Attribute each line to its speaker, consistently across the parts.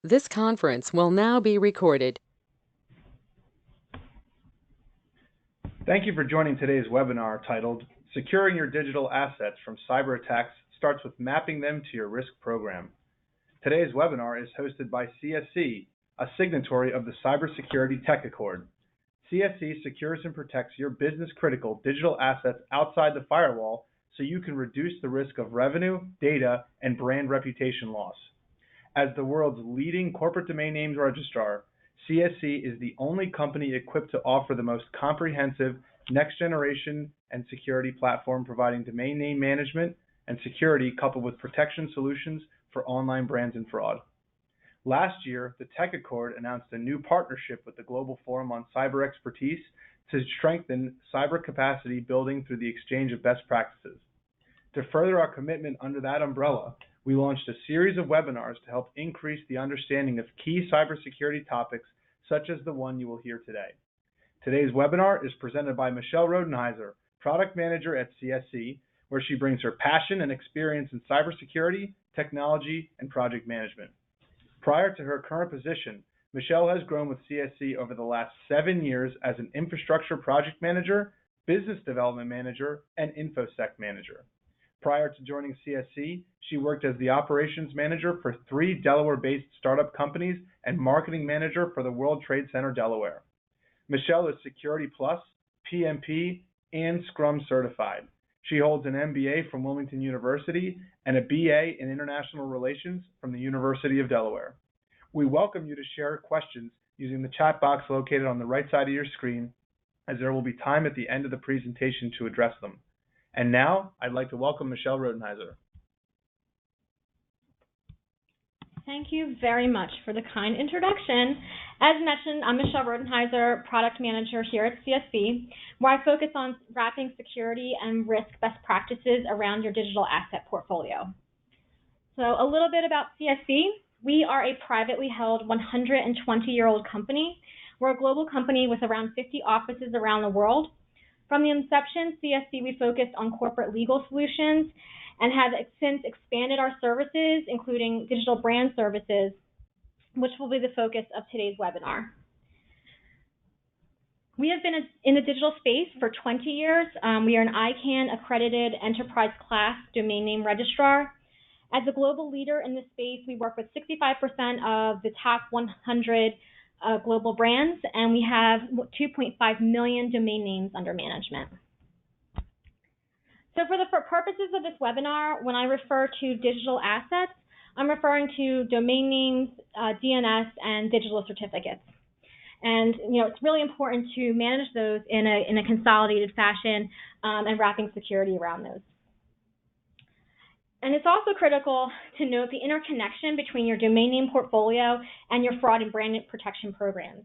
Speaker 1: This conference will now be recorded.
Speaker 2: Thank you for joining today's webinar titled Securing Your Digital Assets from Cyberattacks Starts with Mapping Them to Your Risk Program. Today's webinar is hosted by CSC, a signatory of the Cybersecurity Tech Accord. CSC secures and protects your business-critical digital assets outside the firewall so you can reduce the risk of revenue, data, and brand reputation loss. As the world's leading corporate domain names registrar, CSC is the only company equipped to offer the most comprehensive next-generation and security platform providing domain name management and security coupled with protection solutions for online brands and fraud. Last year, the Tech Accord announced a new partnership with the Global Forum on Cyber Expertise to strengthen cyber capacity building through the exchange of best practices. To further our commitment under that umbrella, we launched a series of webinars to help increase the understanding of key cybersecurity topics such as the one you will hear today. Today's webinar is presented by Michelle Rodenheiser, Product Manager at CSC, where she brings her passion and experience in cybersecurity, technology, and project management. Prior to her current position, Michelle has grown with CSC over the last 7 years as an infrastructure project manager, business development manager, and InfoSec Manager. Prior to joining CSC, she worked as the operations manager for 3 Delaware-based startup companies and marketing manager for the World Trade Center, Delaware. Michelle is Security Plus, PMP, and Scrum certified. She holds an MBA from Wilmington University and a BA in International Relations from the University of Delaware. We welcome you to share questions using the chat box located on the right side of your screen, as there will be time at the end of the presentation to address them. And now, I'd like to welcome Michelle Rodenheiser.
Speaker 3: Thank you very much for the kind introduction. As mentioned, I'm Michelle Rodenheiser, Product Manager here at CSC, where I focus on wrapping security and risk best practices around your digital asset portfolio. So a little bit about CSC. We are a privately held 120-year-old company. We're a global company with around 50 offices around the world. From the inception, CSC, we focused on corporate legal solutions and have since expanded our services, including digital brand services, which will be the focus of today's webinar. We have been in the digital space for 20 years. We are an ICANN accredited enterprise class domain name registrar. As a global leader in this space, we work with 65% of the top 100 global brands, and we have 2.5 million domain names under management. So for the purposes of this webinar, when I refer to digital assets, I'm referring to domain names, DNS, and digital certificates. And it's really important to manage those in a consolidated fashion and wrapping security around those. And it's also critical to note the interconnection between your domain name portfolio and your fraud and brand protection programs.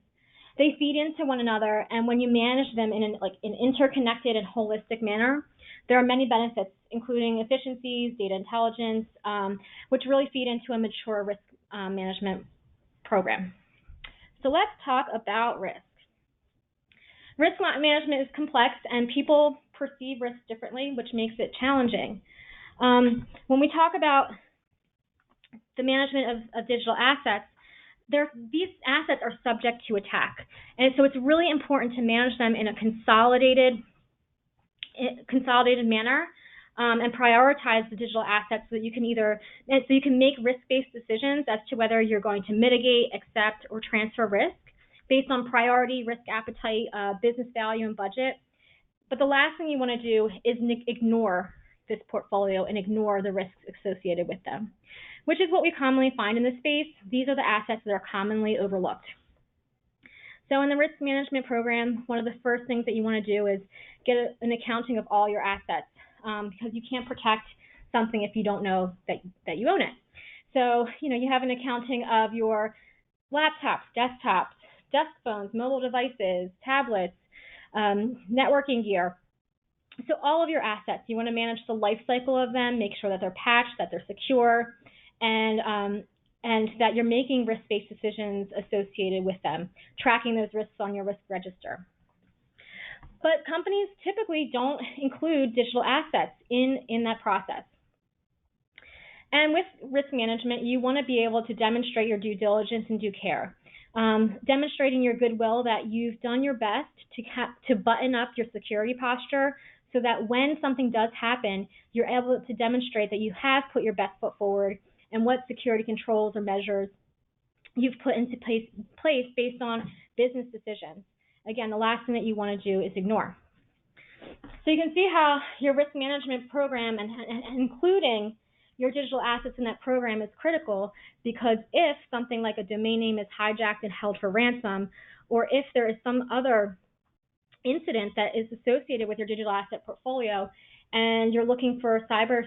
Speaker 3: They feed into one another, and when you manage them in an interconnected and holistic manner, there are many benefits, including efficiencies, data intelligence, which really feed into a mature risk management program. So let's talk about risk. Risk management is complex, and people perceive risk differently, which makes it challenging. When we talk about the management of digital assets, these assets are subject to attack. And so it's really important to manage them in a consolidated manner and prioritize the digital assets so that you can make risk-based decisions as to whether you're going to mitigate, accept, or transfer risk based on priority, risk appetite, business value, and budget. But the last thing you want to do is ignore this portfolio and ignore the risks associated with them, which is what we commonly find in this space. These are the assets that are commonly overlooked. So in the risk management program, one of the first things that you want to do is get an accounting of all your assets because you can't protect something if you don't know that you own it. So, you have an accounting of your laptops, desktops, desk phones, mobile devices, tablets, networking gear. So all of your assets, you want to manage the life cycle of them, make sure that they're patched, that they're secure, and that you're making risk-based decisions associated with them, tracking those risks on your risk register. But companies typically don't include digital assets in that process. And with risk management, you want to be able to demonstrate your due diligence and due care. Demonstrating your goodwill that you've done your best to button up your security posture so that when something does happen, you're able to demonstrate that you have put your best foot forward and what security controls or measures you've put into place based on business decisions. Again, the last thing that you want to do is ignore. So you can see how your risk management program and including your digital assets in that program is critical, because if something like a domain name is hijacked and held for ransom, or if there is some other incident that is associated with your digital asset portfolio and you're looking for cyber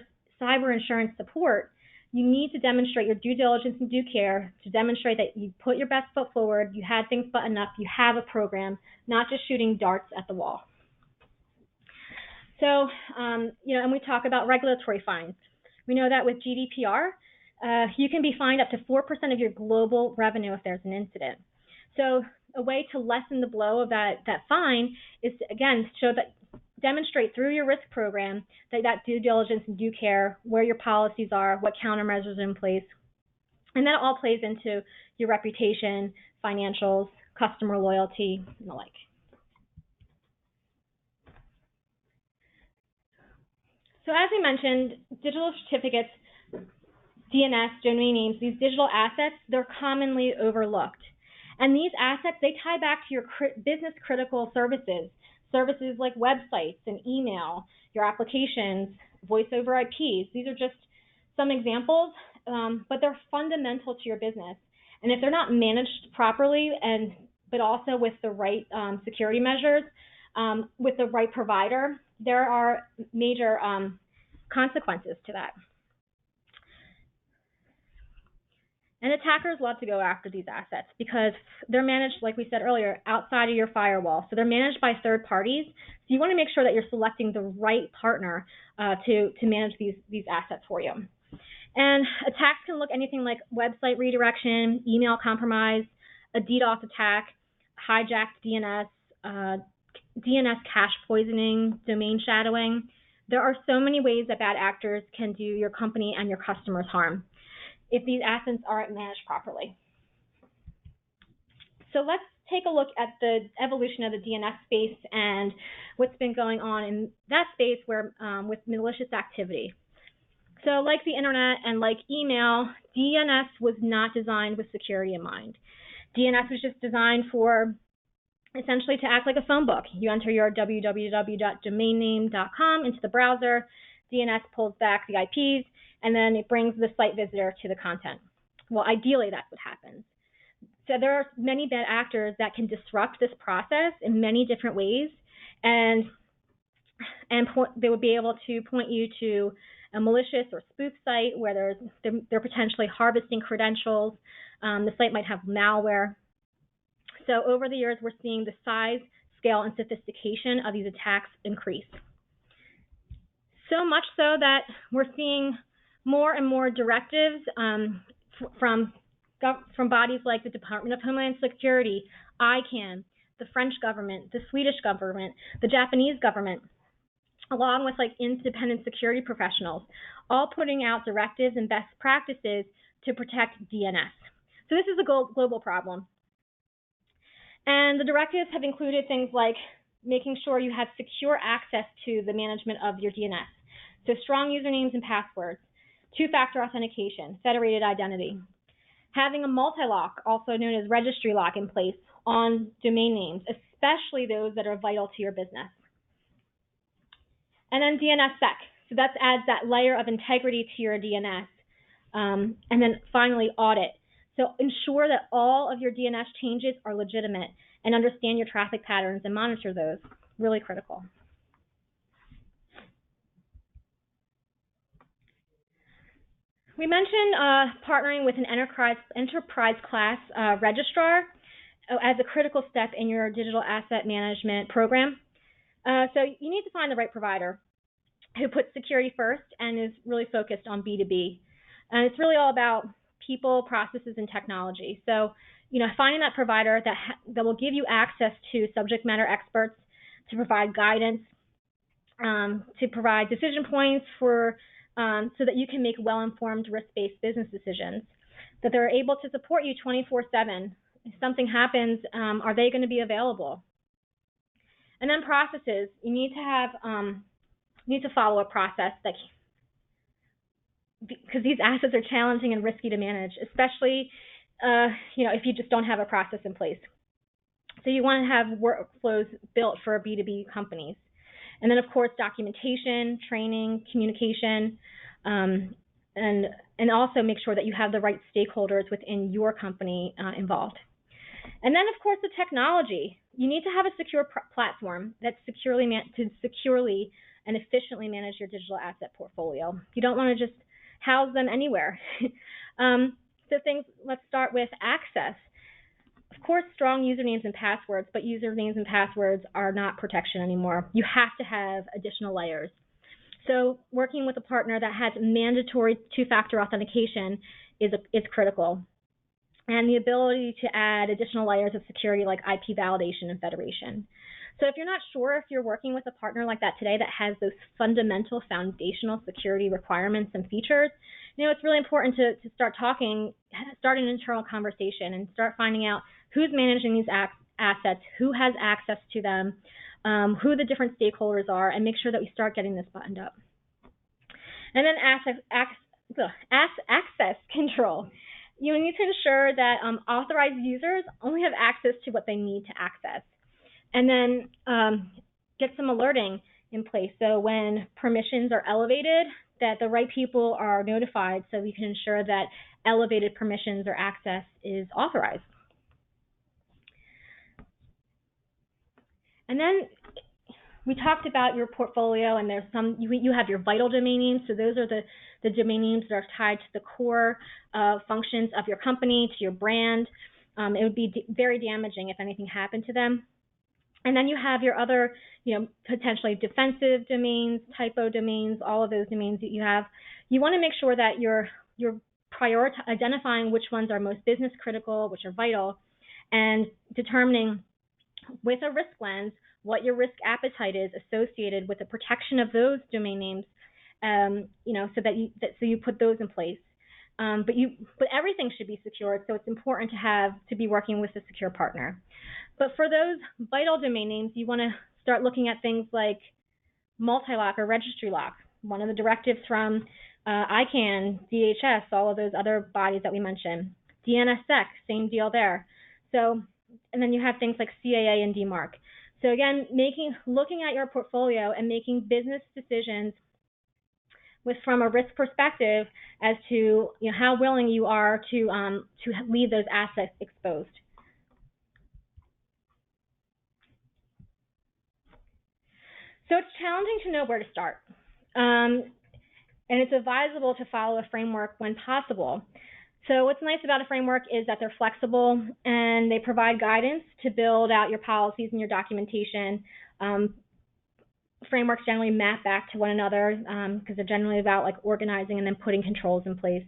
Speaker 3: insurance support, you need to demonstrate your due diligence and due care to demonstrate that you put your best foot forward, you had things buttoned up, you have a program, not just shooting darts at the wall. So, and we talk about regulatory fines. We know that with GDPR, you can be fined up to 4% of your global revenue if there's an incident. So a way to lessen the blow of that fine is to, again, demonstrate through your risk program that due diligence and due care, where your policies are, what countermeasures are in place. And that all plays into your reputation, financials, customer loyalty, and the like. So as we mentioned, digital certificates, DNS, domain names, these digital assets, they're commonly overlooked. And these assets, they tie back to your business critical services like websites and email, your applications, voice over IPs. These are just some examples, but they're fundamental to your business. And if they're not managed properly, but also with the right security measures, with the right provider, there are major consequences to that. And attackers love to go after these assets because they're managed, like we said earlier, outside of your firewall. So they're managed by third parties. So you want to make sure that you're selecting the right partner to manage these assets for you. And attacks can look anything like website redirection, email compromise, a DDoS attack, hijacked DNS, DNS cache poisoning, domain shadowing. There are so many ways that bad actors can do your company and your customers harm if these assets aren't managed properly. So let's take a look at the evolution of the DNS space and what's been going on in that space where with malicious activity. So like the internet and like email, DNS was not designed with security in mind. DNS was just designed for essentially to act like a phone book. You enter your www.domainname.com into the browser, DNS pulls back the IPs, and then it brings the site visitor to the content. Well, ideally, that's what happens. So there are many bad actors that can disrupt this process in many different ways, and they would be able to point you to a malicious or spoof site where they're potentially harvesting credentials. The site might have malware. So over the years, we're seeing the size, scale, and sophistication of these attacks increase. So much so that we're seeing more and more directives from bodies like the Department of Homeland Security, ICANN, the French government, the Swedish government, the Japanese government, along with like independent security professionals, all putting out directives and best practices to protect DNS. So this is a global problem. And the directives have included things like making sure you have secure access to the management of your DNS. So strong usernames and passwords, two-factor authentication, federated identity, having a multi-lock, also known as registry lock, in place on domain names, especially those that are vital to your business. And then DNSSEC, so that adds that layer of integrity to your DNS. And then finally, audit. So ensure that all of your DNS changes are legitimate and understand your traffic patterns and monitor those. Really critical. We mentioned partnering with an enterprise class registrar as a critical step in your digital asset management program. So you need to find the right provider who puts security first and is really focused on B2B. And it's really all about people, processes, and technology. So, finding that provider that will give you access to subject matter experts to provide guidance, to provide decision points for so that you can make well-informed risk-based business decisions, that they're able to support you 24/7. If something happens, are they going to be available? And then processes. You need to have, you need to follow a process that, because these assets are challenging and risky to manage, especially if you just don't have a process in place. So you want to have workflows built for B2B companies. And then, of course, documentation, training, communication, and also make sure that you have the right stakeholders within your company involved. And then, of course, the technology. You need to have a secure platform that's securely and efficiently manage your digital asset portfolio. You don't want to just house them anywhere. So let's start with access. Of course, strong usernames and passwords, but usernames and passwords are not protection anymore. You have to have additional layers. So working with a partner that has mandatory two-factor authentication is critical. And the ability to add additional layers of security like IP validation and federation. So if you're not sure if you're working with a partner like that today that has those fundamental foundational security requirements and features, it's really important to start an internal conversation and start finding out who's managing these assets, who has access to them, who the different stakeholders are, and make sure that we start getting this buttoned up. And then access control. You need to ensure that authorized users only have access to what they need to access. And then get some alerting in place. So when permissions are elevated, that the right people are notified so we can ensure that elevated permissions or access is authorized. And then we talked about your portfolio, and there's you have your vital domain names. So those are the domain names that are tied to the core functions of your company, to your brand. It would be very damaging if anything happened to them. And then you have your other, potentially defensive domains, typo domains, all of those domains that you have. You want to make sure that you're identifying which ones are most business critical, which are vital, and determining with a risk lens what your risk appetite is associated with the protection of those domain names, so you put those in place. But everything should be secured, so it's important to be working with a secure partner. But for those vital domain names, you want to start looking at things like multi-lock or registry lock, one of the directives from ICANN, DHS, all of those other bodies that we mentioned. DNSSEC, same deal there. So, and then you have things like CAA and DMARC. So again, looking at your portfolio and making business decisions from a risk perspective as to how willing you are to leave those assets exposed. So it's challenging to know where to start, and it's advisable to follow a framework when possible. So what's nice about a framework is that they're flexible and they provide guidance to build out your policies and your documentation. Frameworks generally map back to one another because they're generally about organizing and then putting controls in place.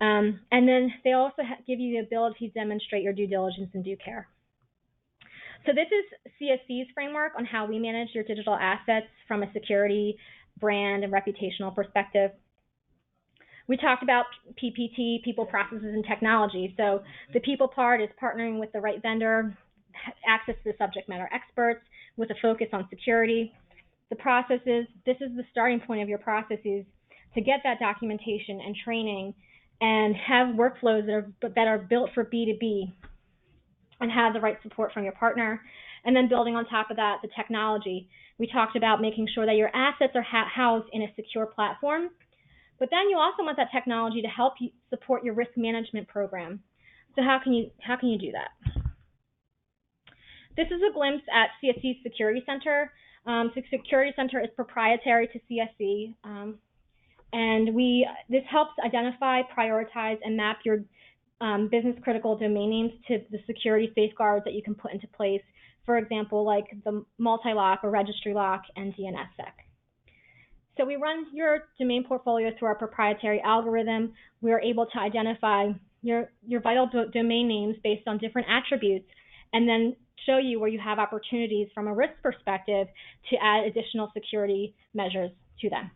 Speaker 3: And then they also give you the ability to demonstrate your due diligence and due care. So this is CSC's framework on how we manage your digital assets from a security, brand, and reputational perspective. We talked about PPT, people, processes, and technology. So the people part is partnering with the right vendor, access to the subject matter experts with a focus on security. The processes, this is the starting point of your processes to get that documentation and training and have workflows that are built for B2B and have the right support from your partner. And then building on top of that, the technology. We talked about making sure that your assets are housed in a secure platform. But then you also want that technology to help you support your risk management program. So how can you do that? This is a glimpse at CSC Security Center. So Security Center is proprietary to CSC, and this helps identify, prioritize, and map your business critical domain names to the security safeguards that you can put into place. For example, like the multi-lock or registry lock and DNSSEC. So we run your domain portfolio through our proprietary algorithm. We are able to identify your vital domain names based on different attributes and then show you where you have opportunities from a risk perspective to add additional security measures to them.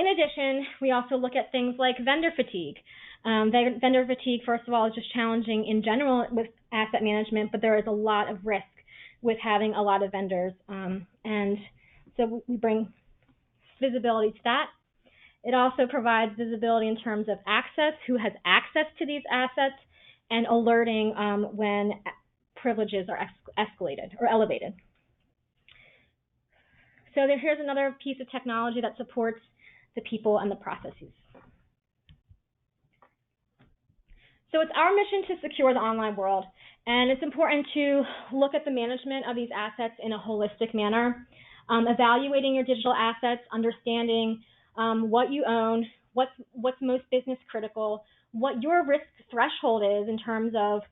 Speaker 3: In addition, we also look at things like vendor fatigue. Vendor fatigue, first of all, is just challenging in general with asset management, but there is a lot of risk with having a lot of vendors. And so we bring visibility to that. It also provides visibility in terms of access, who has access to these assets, and alerting when privileges are escalated or elevated. So here's another piece of technology that supports the people and the processes. So it's our mission to secure the online world, and it's important to look at the management of these assets in a holistic manner, evaluating your digital assets, understanding what you own, what's most business critical, what your risk threshold is in terms of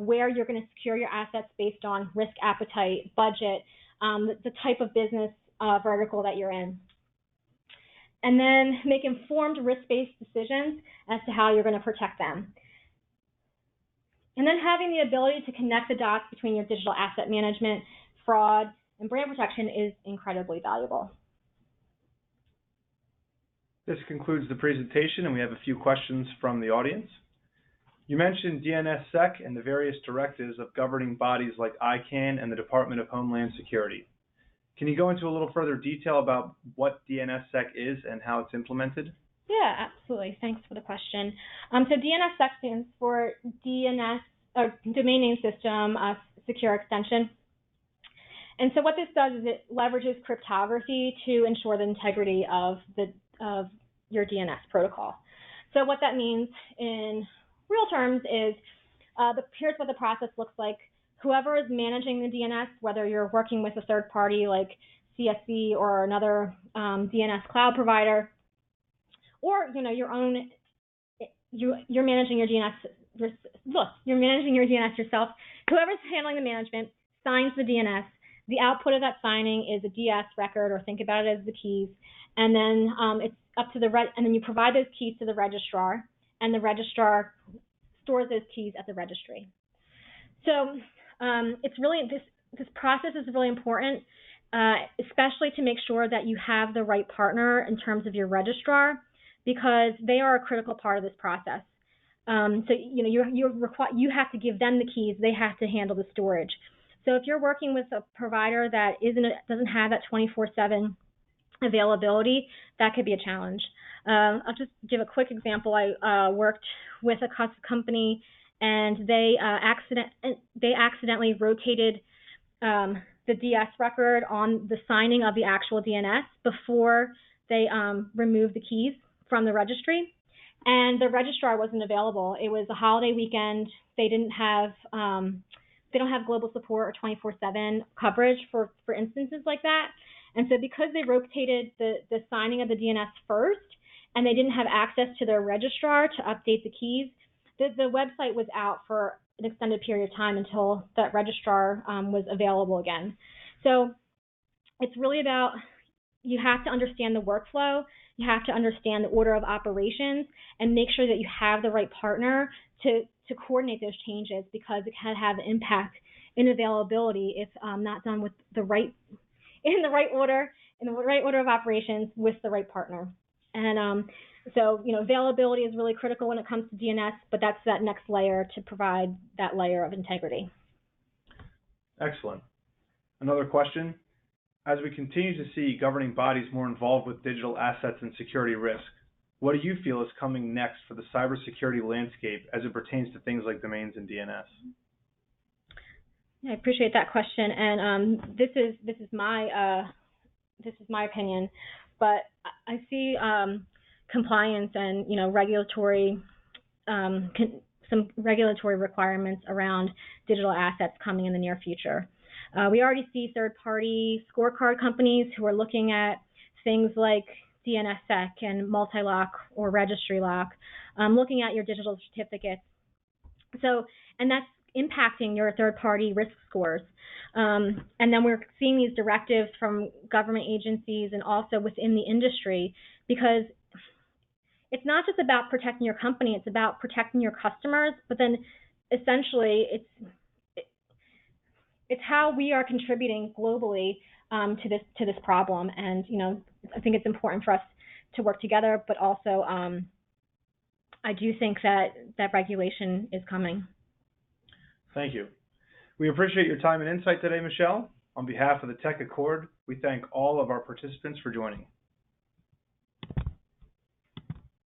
Speaker 3: where you're going to secure your assets based on risk appetite, budget, the type of business vertical that you're in. And then make informed risk-based decisions as to how you're going to protect them. And then having the ability to connect the dots between your digital asset management, fraud, and brand protection is incredibly valuable.
Speaker 2: This concludes the presentation, and we have a few questions from the audience. You mentioned DNSSEC and the various directives of governing bodies like ICANN and the Department of Homeland Security. Can you go into a little further detail about what DNSSEC is and how it's implemented?
Speaker 3: Yeah, absolutely. Thanks for the question. So DNSSEC stands for DNS, or Domain Name System Secure Extension. And so what this does is it leverages cryptography to ensure the integrity of your DNS protocol. So what that means in real terms is here's what the process looks like. Whoever is managing the DNS, whether you're working with a third party like CSC or another DNS cloud provider, or your own, you're managing your DNS. You're managing your DNS yourself. Whoever's handling the management signs the DNS. The output of that signing is a DS record, or think about it as the keys, and then it's up to and then you provide those keys to the registrar, and the registrar stores those keys at the registry. So it's really this process is really important, especially to make sure that you have the right partner in terms of your registrar, because they are a critical part of this process. So you have to give them the keys; they have to handle the storage. So if you're working with a provider that doesn't have that 24/7 availability, that could be a challenge. I'll just give a quick example. I worked with a company, and they accidentally rotated the DS record on the signing of the actual DNS before they removed the keys from the registry, and the registrar wasn't available. It was a holiday weekend. They don't have global support or 24/7 coverage for instances like that. And so because they rotated the signing of the DNS first, and they didn't have access to their registrar to update the keys, the website was out for an extended period of time until that registrar was available again. So it's really about, you have to understand the workflow, you have to understand the order of operations, and make sure that you have the right partner to coordinate those changes, because it can have an impact in availability if not done with the right order of operations with the right partner. And so availability is really critical when it comes to DNS, but that's that next layer to provide that layer of integrity.
Speaker 2: Excellent. Another question. As we continue to see governing bodies more involved with digital assets and security risk, what do you feel is coming next for the cybersecurity landscape as it pertains to things like domains and DNS?
Speaker 3: I appreciate that question, and this is my opinion, but I see compliance and regulatory some regulatory requirements around digital assets coming in the near future. We already see third-party scorecard companies who are looking at things like DNSSEC and multi-lock or registry lock, looking at your digital certificates. So, and that's impacting your third-party risk scores. And then we're seeing these directives from government agencies and also within the industry, because it's not just about protecting your company, it's about protecting your customers, but then essentially it's how we are contributing globally to this problem. And I think it's important for us to work together, but also I do think that regulation is coming.
Speaker 2: Thank you. We appreciate your time and insight today, Michelle. On behalf of the Tech Accord, we thank all of our participants for joining.